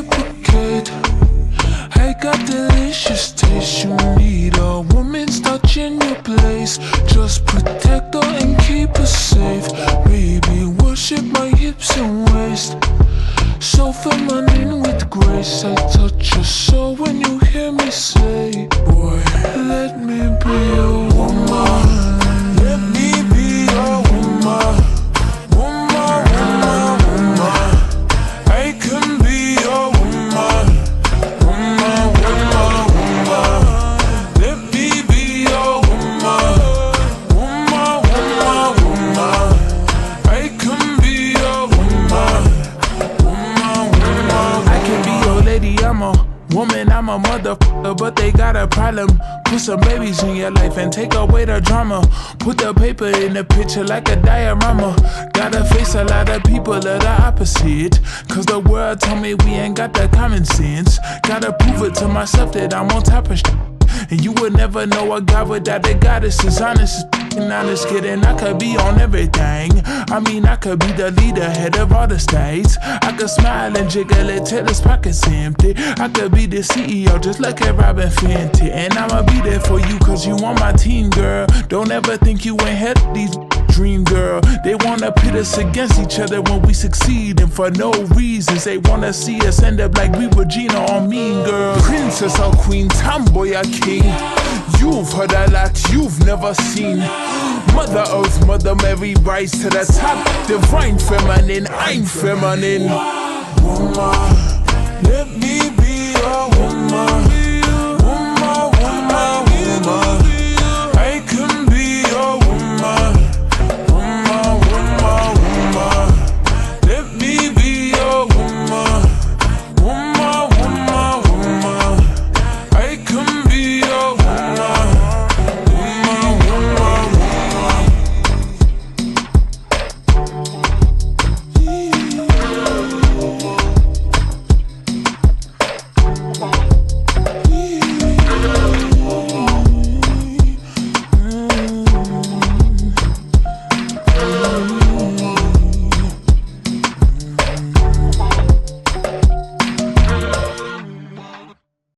reciprocate. I got delicious taste. You need a woman's touch in your place. Just protect her and keep her safe. Baby, worship my hips and waist. So feminine with grace. I touch your soul when you hear me say, boy, let me be your woman. Let me be your woman. Woman, woman, woman. I can be your woman. Woman, woman, woman. Let me be your woman. Woman, woman, woman. I can be your woman. Woman, woman. I can be your lady, I'm a woman, I'm a motherfucker, but they got a problem. Put some babies in your life and take away the drama. Put the paper in the picture like a diorama. Gotta face a lot of people of the opposite, cause the world told me we ain't got the common sense. Gotta prove it to myself that I'm on top of shit. And you would never know a God without a goddess is honest. Honest kidding, I could be on everything. I mean, I could be the leader, head of all the states. I could smile and jiggle it till his pockets empty. I could be the CEO, just like a Robin Fenty. And I'ma be there for you, cause you on my team, girl. Don't ever think you ain't had these dream, girl. They wanna pit us against each other when we succeed, and for no reasons. They wanna see us end up like we Regina or Mean Girl. Princess or queen, tomboy or king. You've heard a lot you've never seen. Mother Earth, Mother Mary, rise to the top. Divine feminine, I'm feminine. Woman, let